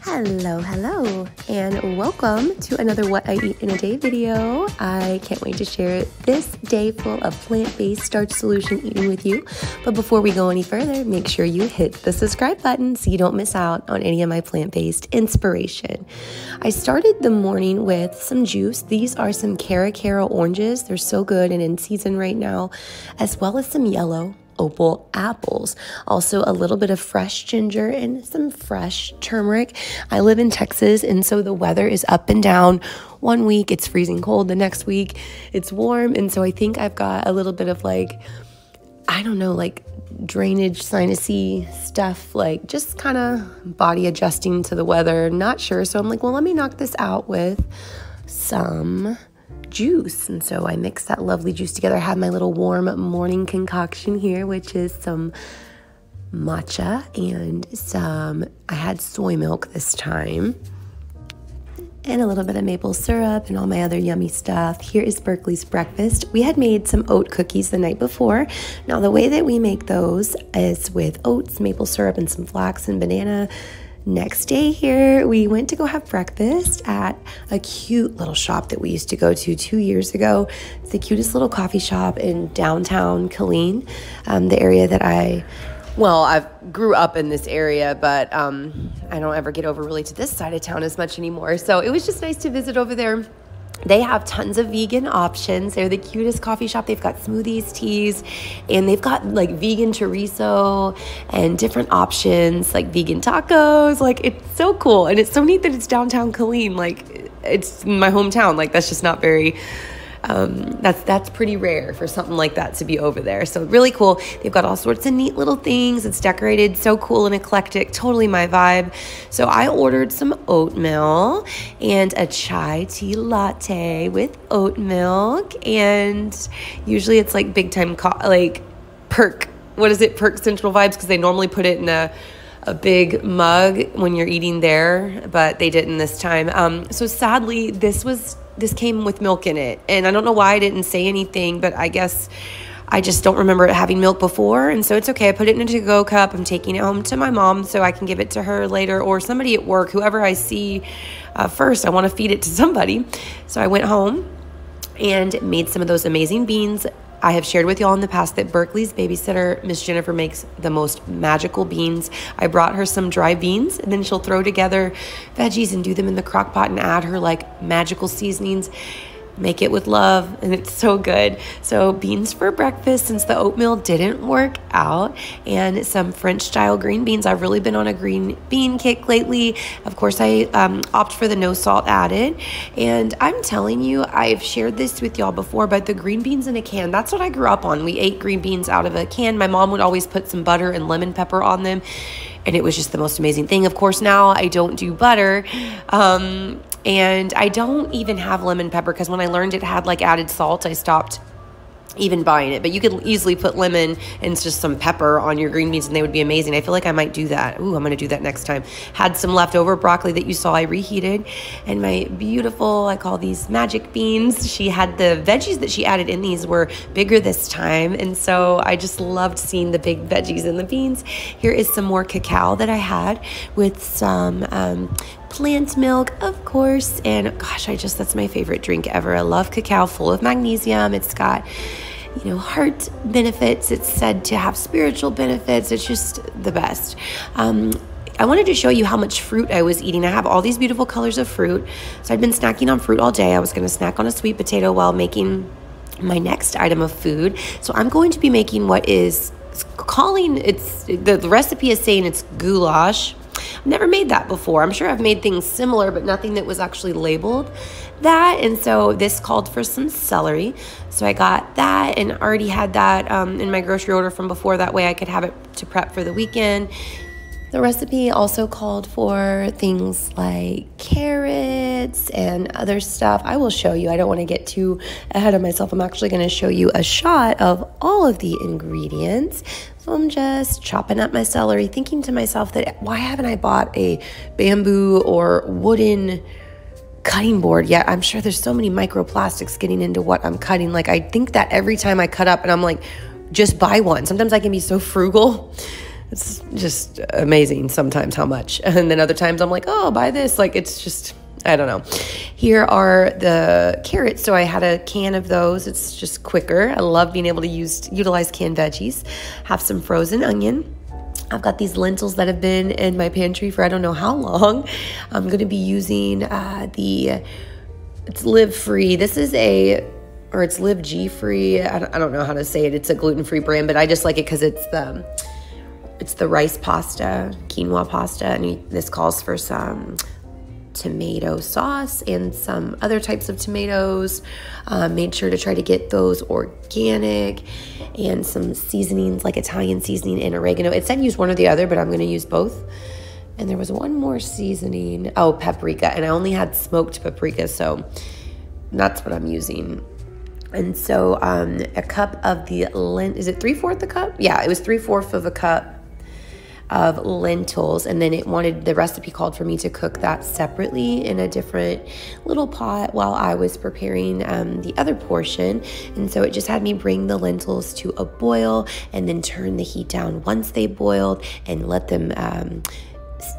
Hello, and welcome to another What I Eat in a Day video. I can't wait to share this day full of plant-based starch solution eating with you. But before we go any further, make sure you hit the subscribe button so you don't miss out on any of my plant-based inspiration. I started the morning with some juice. These are some cacao oranges. They're so good and in season right now, as well as some yellow opal apples, also a little bit of fresh ginger and some fresh turmeric. I live in Texas, and so the weather is up and down. One week it's freezing cold, the next week it's warm, and so I think I've got a little bit of like drainage, sinusy stuff, like just kind of body adjusting to the weather, not sure. So I'm like, well, let me knock this out with some juice. And so I mixed that lovely juice together. I have my little warm morning concoction here, which is some matcha and I had soy milk this time, and a little bit of maple syrup and all my other yummy stuff. Here is Berkeley's breakfast. We had made some oat cookies the night before. Now the way that we make those is with oats, maple syrup, and some flax and banana. Next day here, we went to go have breakfast at a cute little shop that we used to go to 2 years ago. It's the cutest little coffee shop in downtown Killeen, the area that I grew up in this area, but I don't ever get over really to this side of town as much anymore. So it was just nice to visit over there. They have tons of vegan options. They're the cutest coffee shop. They've got smoothies, teas, and they've got like vegan chorizo and different options like vegan tacos. Like, it's so cool. And it's so neat that it's downtown Killeen. Like, it's my hometown. Like, that's just not very, that's pretty rare for something like that to be over there. So really cool. They've got all sorts of neat little things. It's decorated so cool and eclectic, totally my vibe. So I ordered some oatmeal and a chai tea latte with oat milk. And usually it's like big time, Perk Central vibes, because they normally put it in a big mug when you're eating there, but they didn't this time. So sadly, this came with milk in it, and I don't know why I didn't say anything, but I guess I just don't remember it having milk before, and so it's okay. I put it in a to-go cup. I'm taking it home to my mom so I can give it to her later, or somebody at work, whoever I see first. I want to feed it to somebody. So I went home and made some of those amazing beans. I have shared with y'all in the past that Berkeley's babysitter, Miss Jennifer, makes the most magical beans. I brought her some dry beans, and then she'll throw together veggies and do them in the crock pot and add her like magical seasonings. Make it with love, and it's so good. So beans for breakfast, since the oatmeal didn't work out, and some French style green beans. I've really been on a green bean kick lately. Of course, I opt for the no salt added, and I'm telling you, I've shared this with y'all before, but the green beans in a can, that's what I grew up on. We ate green beans out of a can. My mom would always put some butter and lemon pepper on them, and it was just the most amazing thing. Of course, now I don't do butter, and I don't even have lemon pepper, because when I learned it had like added salt, I stopped even buying it. But you could easily put lemon and just some pepper on your green beans, and they would be amazing. I feel like I might do that. Ooh, I'm going to do that next time. Had some leftover broccoli that you saw I reheated, and my beautiful, I call these magic beans. She had the veggies that she added in these were bigger this time, and so I just loved seeing the big veggies in the beans. Here is some more cacao that I had with some plant milk, of course, and gosh, that's my favorite drink ever. I love cacao, full of magnesium. It's got, heart benefits. It's said to have spiritual benefits. It's just the best. I wanted to show you how much fruit I was eating. I have all these beautiful colors of fruit. So I've been snacking on fruit all day. I was going to snack on a sweet potato while making my next item of food. So I'm going to be making what is the recipe is saying it's goulash. I've never made that before. I'm sure I've made things similar, but nothing that was actually labeled that. And so this called for some celery. So I got that and already had that in my grocery order from before. That way I could have it to prep for the weekend. The recipe also called for things like carrots and other stuff. I will show you. I don't want to get too ahead of myself. I'm actually going to show you a shot of all of the ingredients. So I'm just chopping up my celery, thinking to myself that why haven't I bought a bamboo or wooden cutting board yet? I'm sure there's so many microplastics getting into what I'm cutting. Like, I think that every time I cut up, and I'm like, just buy one. Sometimes I can be so frugal It's just amazing sometimes how much. And then other times I'm like, oh, I'll buy this. Like, it's just, I don't know. Here are the carrots. So I had a can of those. It's just quicker. I love being able to utilize canned veggies. Have some frozen onion. I've got these lentils that have been in my pantry for I don't know how long. I'm going to be using it's Live Free. This is it's Live G Free. I don't know how to say it. It's a gluten-free brand, but I just like it because it's the rice pasta, quinoa pasta, and this calls for some tomato sauce and some other types of tomatoes. Made sure to try to get those organic, and some seasonings like Italian seasoning and oregano. It said use one or the other, but I'm going to use both. And there was one more seasoning. Oh, paprika. And I only had smoked paprika, so that's what I'm using. And so a cup of the is it 3/4 a cup? Yeah, it was 3/4 of a cup of lentils, and then the recipe called for me to cook that separately in a different little pot while I was preparing the other portion. And so it just had me bring the lentils to a boil and then turn the heat down once they boiled and let them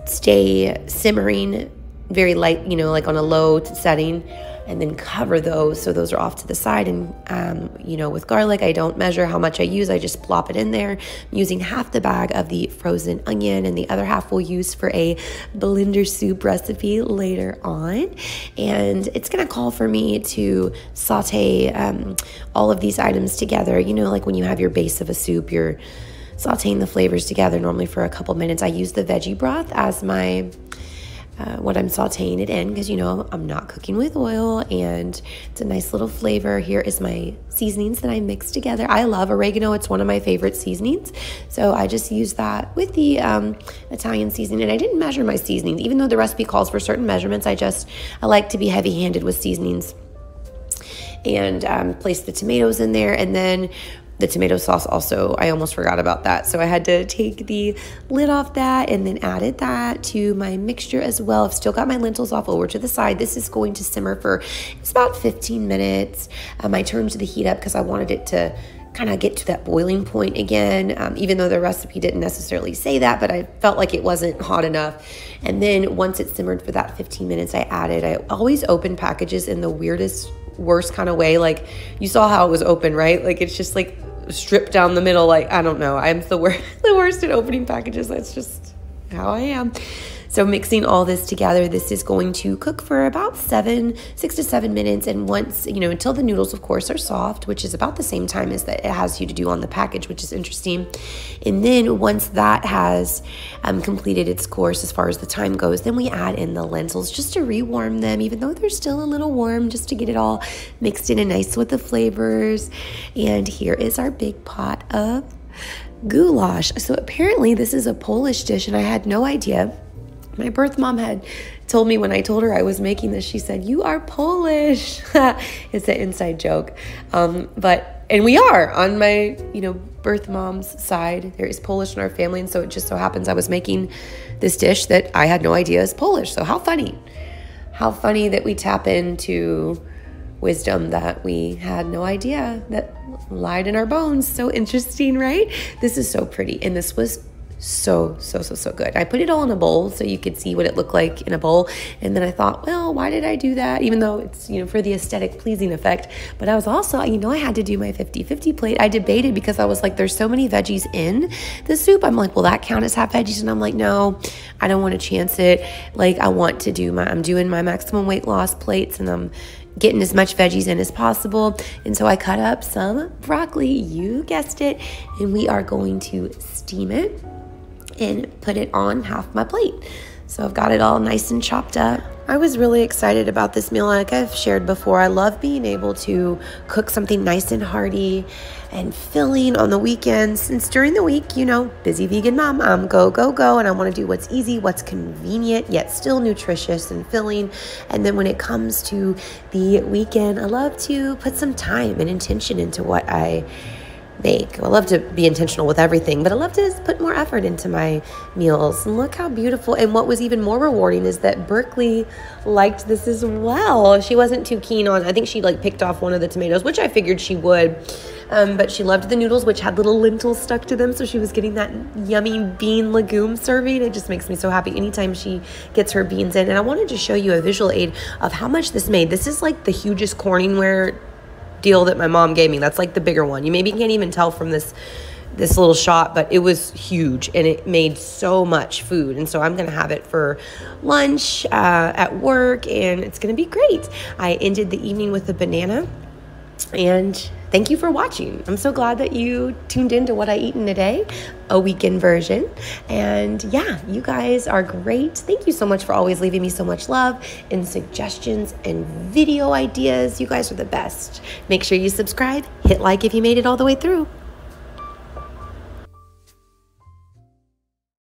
stay simmering very light, like on a low setting, and then cover those. So those are off to the side. And, with garlic, I don't measure how much I use. I just plop it in there. I'm using half the bag of the frozen onion, and the other half we'll use for a blender soup recipe later on. And it's going to call for me to saute all of these items together. Like when you have your base of a soup, you're sauteing the flavors together normally for a couple minutes. I use the veggie broth as my what I'm sauteing it in, because I'm not cooking with oil, and it's a nice little flavor. Here is my seasonings that I mixed together. I love oregano. It's one of my favorite seasonings, so I just use that with the Italian seasoning. And I didn't measure my seasonings, even though the recipe calls for certain measurements. I like to be heavy-handed with seasonings, and place the tomatoes in there. And then the tomato sauce also, I almost forgot about that. So I had to take the lid off that and then added that to my mixture as well. I've still got my lentils off over to the side. This is going to simmer for, it's about 15 minutes. I turned the heat up because I wanted it to kind of get to that boiling point again, even though the recipe didn't necessarily say that, but I felt like it wasn't hot enough. And then once it simmered for that 15 minutes, I always open packages in the worst kind of way. Like, you saw how it was open, right? Like, it's just like stripped down the middle. Like, I don't know. I'm the worst at opening packages. That's just how I am. So mixing all this together, this is going to cook for about 6 to 7 minutes. And once, until the noodles, of course, are soft, which is about the same time as that it has you to do on the package, which is interesting. And then once that has completed its course as far as the time goes, then we add in the lentils just to rewarm them, even though they're still a little warm, just to get it all mixed in and nice with the flavors. And here is our big pot of goulash. So apparently this is a Polish dish, and I had no idea. My birth mom had told me when I told her I was making this, she said, "You are Polish." It's an inside joke. And we are on my, birth mom's side. There is Polish in our family. And so it just so happens I was making this dish that I had no idea is Polish. So how funny that we tap into wisdom that we had no idea that lied in our bones. So interesting, right? This is so pretty. And this was so good. I put it all in a bowl so you could see what it looked like in a bowl. And then I thought, well, why did I do that? Even though it's, for the aesthetic pleasing effect. But I was also, I had to do my 50-50 plate. I debated because I was like, there's so many veggies in the soup. I'm like, will that count as half veggies? And I'm like, no, I don't want to chance it. Like, I want to I'm doing my maximum weight loss plates, and I'm getting as much veggies in as possible. And so I cut up some broccoli, you guessed it, and we are going to steam it and put it on half my plate. So I've got it all nice and chopped up. I was really excited about this meal. Like I've shared before, I love being able to cook something nice and hearty and filling on the weekends. Since during the week, busy vegan mom, I'm go, and I want to do what's easy, what's convenient, yet still nutritious and filling. And then when it comes to the weekend, I love to put some time and intention into what I make. I love to be intentional with everything, but I love to put more effort into my meals. And look how beautiful. And what was even more rewarding is that Berkeley liked this as well. She wasn't too keen on, I think she like picked off one of the tomatoes, which I figured she would. But she loved the noodles, which had little lentils stuck to them. So she was getting that yummy bean legume serving. It just makes me so happy anytime she gets her beans in. And I wanted to show you a visual aid of how much this made. This is like the hugest Corningware deal that my mom gave me. That's like the bigger one. You maybe can't even tell from this little shot, but it was huge and it made so much food. And so I'm going to have it for lunch at work, and it's going to be great. I ended the evening with a banana, and thank you for watching. I'm so glad that you tuned into what I eaten today, a weekend version. And yeah, you guys are great. Thank you so much for always leaving me so much love and suggestions and video ideas. You guys are the best. Make sure you subscribe, hit like if you made it all the way through.